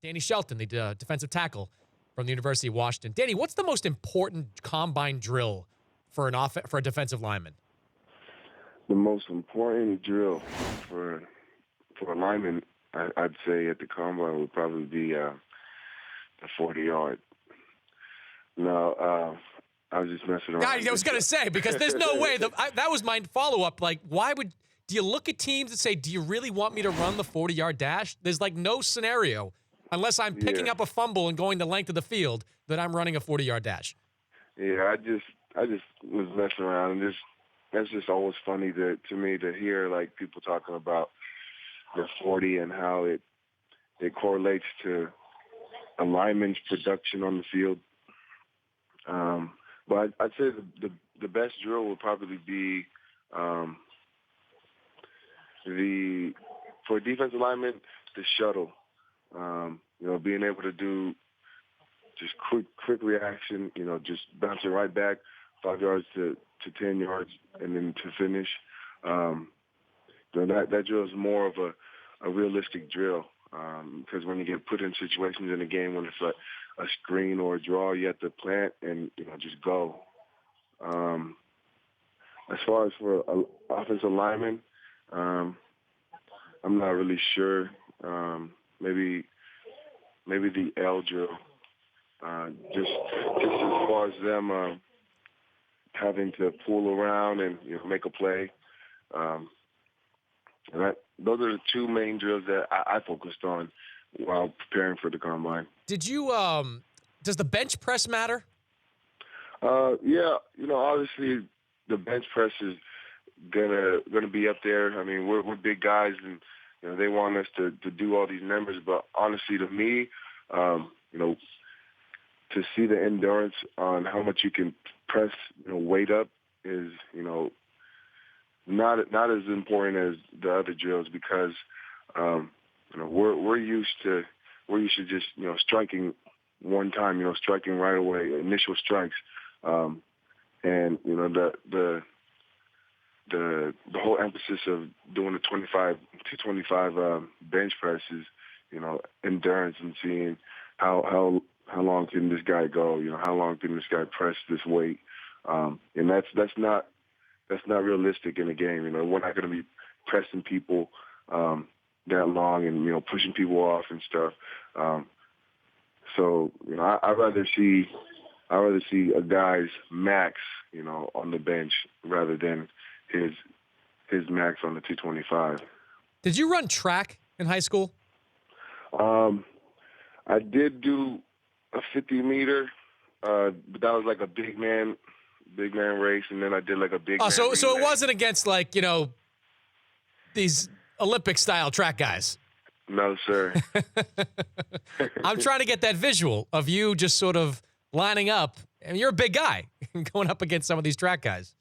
Danny Shelton, the defensive tackle from the University of Washington. Danny, what's the most important combine drill for for a defensive lineman? The most important drill for a lineman, I'd say at the combine would probably be the 40-yard. Now, I was just messing around. I was going to say, because there's no way. That was my follow-up. Like, do you look at teams and say, do you really want me to run the 40-yard dash? There's, like, no scenario, unless I'm picking up a fumble and going the length of the field, that I'm running a 40-yard dash. Yeah, I just was messing around, and that's just always funny to me to hear, like, people talking about the 40 and how it correlates to a lineman's production on the field. But I'd say the best drill would probably be for a defensive lineman, the shuttle. Being able to do just quick reaction, just bouncing right back 5 yards to 10 yards and then to finish. That drill is more of a realistic drill because when you get put in situations in the game when it's a screen or a draw, you have to plant and just go. As far as for an offensive lineman, I'm not really sure. Maybe the L drill. Just as far as them having to pull around and make a play. Those are the two main drills that I focused on while preparing for the combine. Did you? Does the bench press matter? Yeah. Obviously the bench press is gonna be up there. I mean, we're big guys, and they want us to do all these numbers. But honestly, to me, to see the endurance on how much you can press weight up is not as important as the other drills because we're used to just striking one time, striking right away, initial strikes, and the whole emphasis of doing the 225 bench press is endurance and seeing how long can this guy go, how long can this guy press this weight, and that's not realistic in a game. We're not going to be pressing people that long and pushing people off and stuff. So I'd rather see a guy's max on the bench rather than his max on the 225. Did you run track in high school? I did do a 50-meter, but that was like a big man race, and then I did like a big man so relay. it wasn't against these Olympic-style track guys? No, sir. I'm trying to get that visual of you just sort of lining up. I mean, you're a big guy going up against some of these track guys.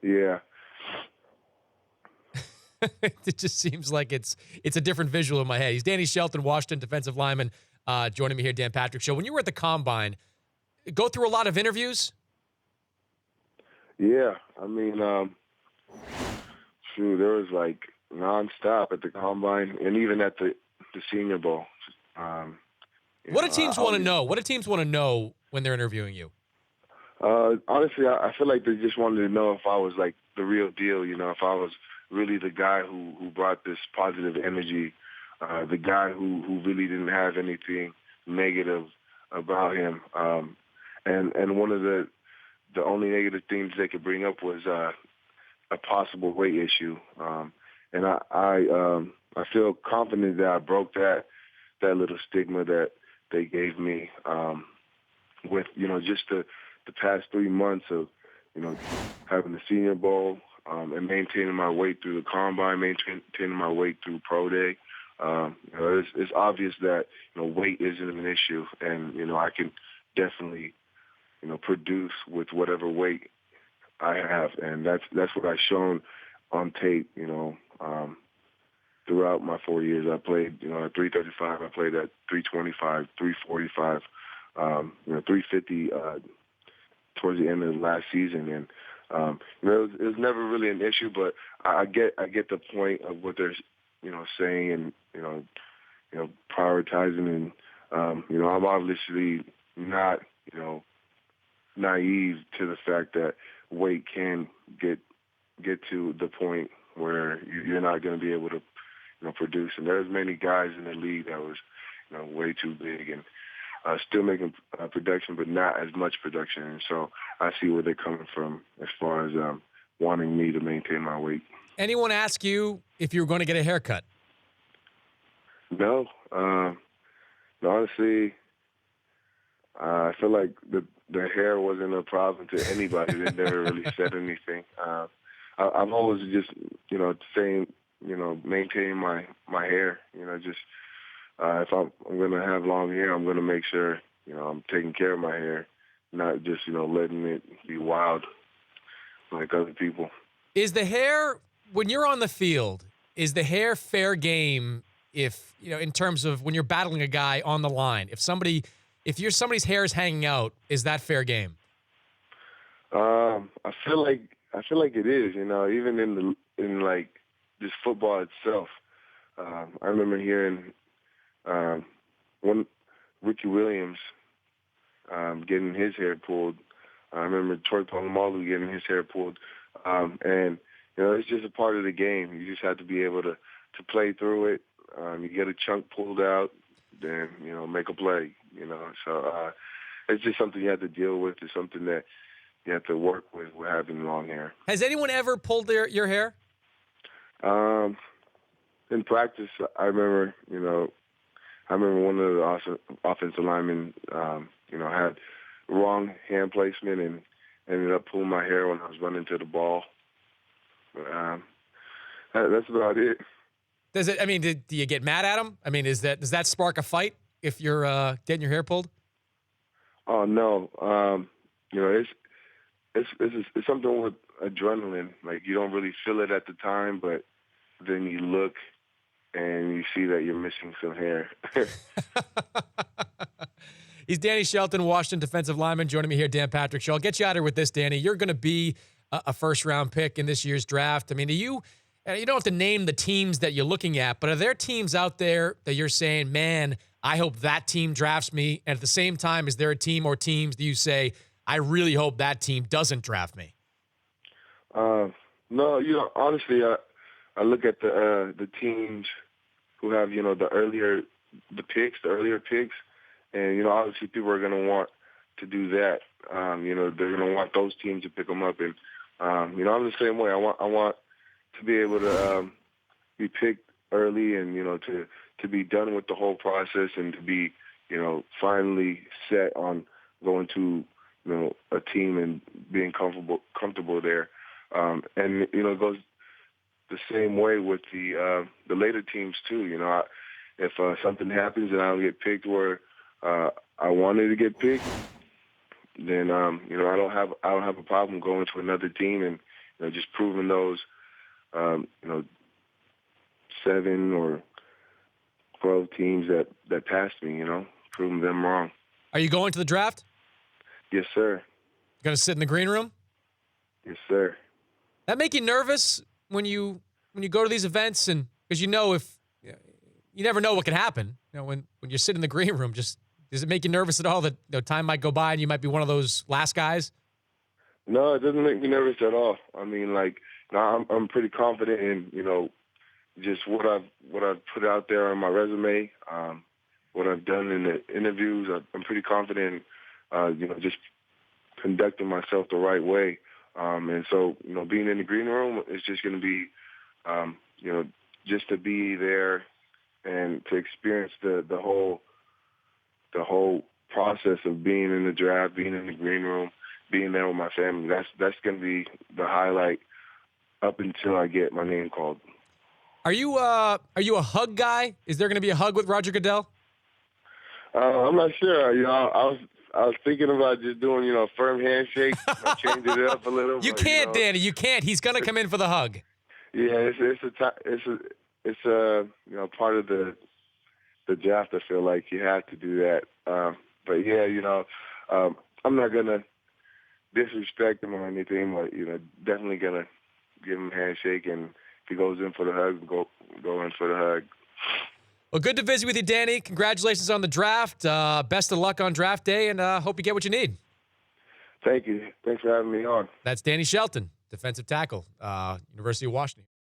Yeah. It just seems like it's a different visual in my head. He's Danny Shelton, Washington defensive lineman, joining me here, Dan Patrick Show. When you were at the Combine, go through a lot of interviews? Yeah. I mean, there was like nonstop at the Combine and even at the Senior Bowl. What do teams want to know? What do teams want to know when they're interviewing you? Honestly, I feel like they just wanted to know if I was like the real deal, if I was really the guy who brought this positive energy, the guy who really didn't have anything negative about him. And one of the only negative things they could bring up was a possible weight issue. And I feel confident that I broke that little stigma that they gave me with, just the past 3 months of, having the Senior Bowl and maintaining my weight through the Combine, maintaining my weight through Pro Day. It's obvious that, weight isn't an issue, and, I can definitely, produce with whatever weight I have. And that's what I've shown on tape, throughout my 4 years. I played, at 335. I played at 325, 345, 350 towards the end of the last season. And, it was never really an issue, but I get the point of what they're, saying and, prioritizing and I'm obviously not, naive to the fact that weight can get to the point where you're not going to be able to, produce. And there's many guys in the league that was, way too big and still making production, but not as much production. And so I see where they're coming from as far as wanting me to maintain my weight. Anyone ask you if you were going to get a haircut? No. Honestly, I feel like the hair wasn't a problem to anybody. They never really said anything. I've always just, saying, maintaining my hair. Just if I'm going to have long hair, I'm going to make sure, I'm taking care of my hair, not just, letting it be wild like other people. Is the hair, when you're on the field, is the hair fair game if, in terms of when you're battling a guy on the line? If somebody's hair is hanging out, is that fair game? I feel like it is, even in like just football itself. I remember hearing when Ricky Williams getting his hair pulled. I remember Troy Polamalu getting his hair pulled. And, it's just a part of the game. You just have to be able to play through it. You get a chunk pulled out, then, make a play, So it's just something you have to deal with. It's something that you have to work with having long hair. Has anyone ever pulled your hair? In practice, I remember one of the offensive linemen, had wrong hand placement and ended up pulling my hair when I was running to the ball. That's about it. Does it? I mean, do you get mad at him? I mean, does that spark a fight if you're getting your hair pulled? Oh no, it's something with adrenaline. Like you don't really feel it at the time, but then you look and you see that you're missing some hair. He's Danny Shelton, Washington defensive lineman, joining me here, Dan Patrick Show. I'll get you out here with this, Danny. You're going to be a first-round pick in this year's draft. I mean, you don't have to name the teams that you're looking at, but are there teams out there that you're saying, man, I hope that team drafts me? And at the same time, is there a team or teams that you say, I really hope that team doesn't draft me? No, honestly, I look at the teams who have, the earlier picks, and, obviously people are going to want to do that. They're going to want those teams to pick them up. And, I'm the same way. I want to be able to be picked early and, to be done with the whole process and to be, finally set on going to, a team and being comfortable there. And, it goes the same way with the later teams too. If something happens and I don't get picked where I wanted to get picked, then I don't have a problem going to another team and just proving those 7 or 12 teams that passed me. Proving them wrong. Are you going to the draft? Yes, sir. Going to sit in the green room? Yes, sir. That make you nervous when you go to these events, and because you never know what can happen. When you sit in the green room, does it make you nervous at all that time might go by and you might be one of those last guys? No, it doesn't make me nervous at all. I mean, I'm pretty confident in just what I've put out there on my resume, what I've done in the interviews. I'm pretty confident, just conducting myself the right way. And so, being in the green room is just going to be, just to be there and to experience the whole process of being in the draft, being in the green room, being there with my family. That's going to be the highlight up until I get my name called. Are you a hug guy? Is there going to be a hug with Roger Goodell? I'm not sure. I was thinking about just doing, a firm handshake, change it up a little. You can't, Danny. You can't. He's going to come in for the hug. Yeah, it's part of the draft. I feel like you have to do that. But yeah, I'm not gonna disrespect him or anything, but definitely gonna give him a handshake, and if he goes in for the hug, go in for the hug. Well, good to visit with you, Danny. Congratulations on the draft. Best of luck on draft day, and hope you get what you need. Thank you. Thanks for having me on. That's Danny Shelton, defensive tackle, University of Washington.